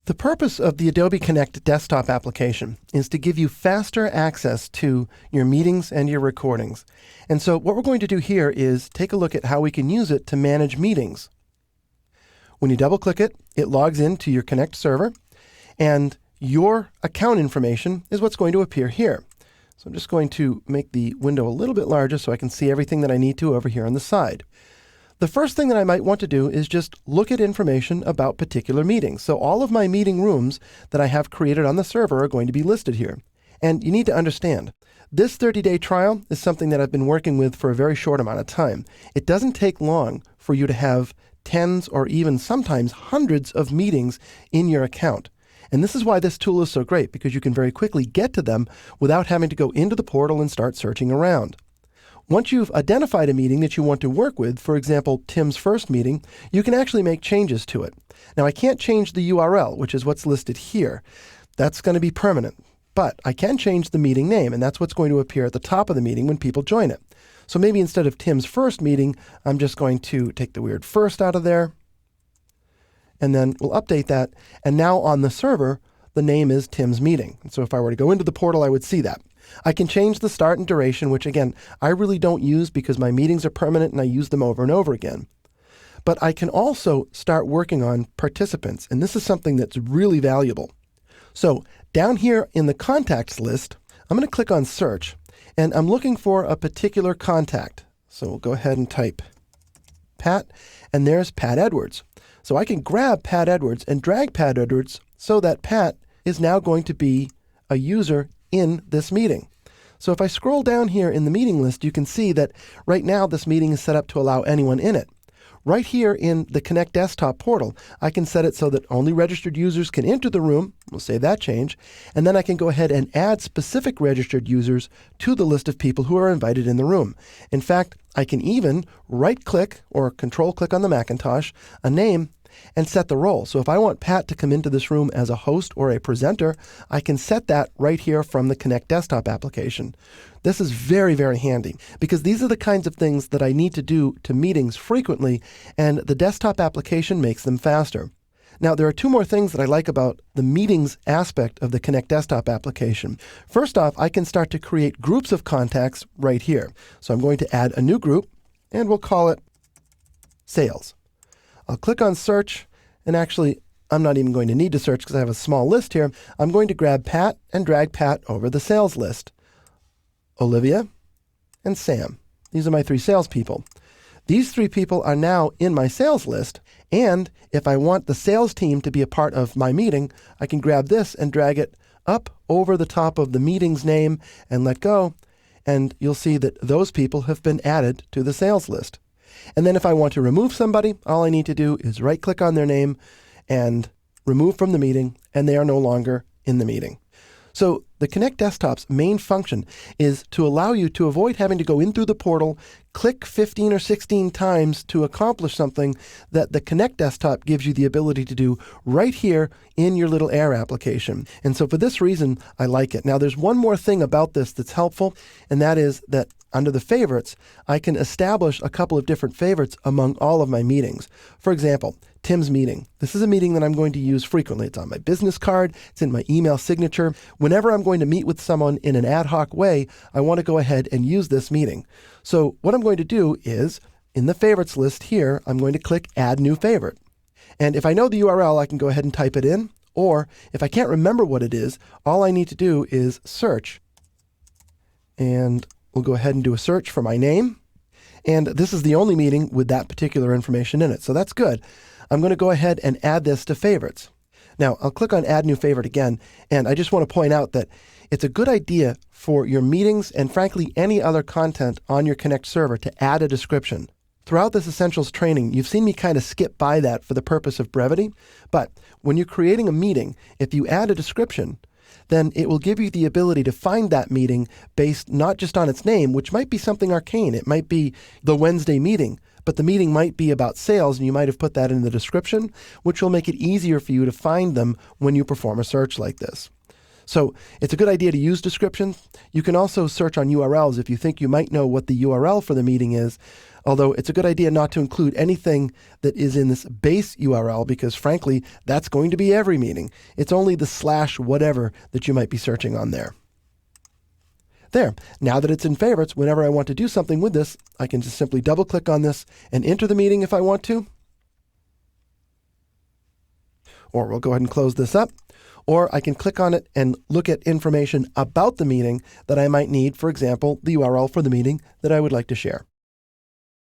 The purpose of the Adobe Connect desktop application is to give you faster access to your meetings and your recordings. And so what we're going to do here is take a look at how we can use it to manage meetings. When you double-click it, it logs into your Connect server, and your account information is what's going to appear here. So I'm just going to make the window a little bit larger so I can see everything that I need to over here on the side. The first thing that I might want to do is just look at information about particular meetings. So all of my meeting rooms that I have created on the server are going to be listed here. And you need to understand, this 30-day trial is something that I've been working with for a very short amount of time. It doesn't take long for you to have tens or even sometimes hundreds of meetings in your account. And this is why this tool is so great, because you can very quickly get to them without having to go into the portal and start searching around. Once you've identified a meeting that you want to work with, for example, Tim's first meeting, you can actually make changes to it. Now, I can't change the URL, which is what's listed here. That's going to be permanent. But I can change the meeting name, and that's what's going to appear at the top of the meeting when people join it. So maybe instead of Tim's first meeting, I'm just going to take the weird first out of there, and then we'll update that. And now on the server, the name is Tim's meeting. And so if I were to go into the portal, I would see that. I can change the start and duration, which again, I really don't use because my meetings are permanent and I use them over and over again. But I can also start working on participants, and this is something that's really valuable. So down here in the contacts list, I'm going to click on search, and I'm looking for a particular contact. So we'll go ahead and type Pat, and there's Pat Edwards. So I can grab Pat Edwards and drag Pat Edwards so that Pat is now going to be a user in this meeting. So if I scroll down here in the meeting list, you can see that right now this meeting is set up to allow anyone in it. Right here in the Connect desktop portal, I can set it so that only registered users can enter the room. We'll save that change. And then I can go ahead and add specific registered users to the list of people who are invited in the room. In fact, I can even right-click or control-click on the Macintosh, a name, and set the role. So if I want Pat to come into this room as a host or a presenter, I can set that right here from the Connect desktop application. This is very, very handy because these are the kinds of things that I need to do to meetings frequently, and the desktop application makes them faster. Now, there are two more things that I like about the meetings aspect of the Connect desktop application. First off, I can start to create groups of contacts right here. So I'm going to add a new group, and we'll call it Sales. I'll click on search, and actually, I'm not even going to need to search because I have a small list here. I'm going to grab Pat and drag Pat over the sales list. Olivia and Sam. These are my three salespeople. These three people are now in my sales list, and if I want the sales team to be a part of my meeting, I can grab this and drag it up over the top of the meeting's name and let go, and you'll see that those people have been added to the sales list. And then if I want to remove somebody, all I need to do is right-click on their name and remove from the meeting, and they are no longer in the meeting. So the Connect desktop's main function is to allow you to avoid having to go in through the portal, click 15 or 16 times to accomplish something that the Connect desktop gives you the ability to do right here in your little Air application. And so for this reason, I like it. Now, there's one more thing about this that's helpful, and that is that under the favorites, I can establish a couple of different favorites among all of my meetings. For example, Tim's meeting. This is a meeting that I'm going to use frequently. It's on my business card. It's in my email signature. Whenever I'm going to meet with someone in an ad hoc way, I want to go ahead and use this meeting. So what I'm going to do is, in the favorites list here, I'm going to click Add New Favorite. And if I know the URL, I can go ahead and type it in. Or if I can't remember what it is, all I need to do is search. And we'll go ahead and do a search for my name. And this is the only meeting with that particular information in it. So that's good. I'm going to go ahead and add this to favorites. Now, I'll click on Add New Favorite again, and I just want to point out that it's a good idea for your meetings and frankly any other content on your Connect server to add a description. Throughout this Essentials training, you've seen me kind of skip by that for the purpose of brevity, but when you're creating a meeting, if you add a description, then it will give you the ability to find that meeting based not just on its name, which might be something arcane. It might be the Wednesday meeting, but the meeting might be about sales, and you might have put that in the description, which will make it easier for you to find them when you perform a search like this. So it's a good idea to use descriptions. You can also search on URLs if you think you might know what the URL for the meeting is. Although it's a good idea not to include anything that is in this base URL because frankly, that's going to be every meeting. It's only the / whatever that you might be searching on there. There, now that it's in favorites, whenever I want to do something with this, I can just simply double click on this and enter the meeting if I want to. Or we'll go ahead and close this up. Or I can click on it and look at information about the meeting that I might need, for example, the URL for the meeting that I would like to share.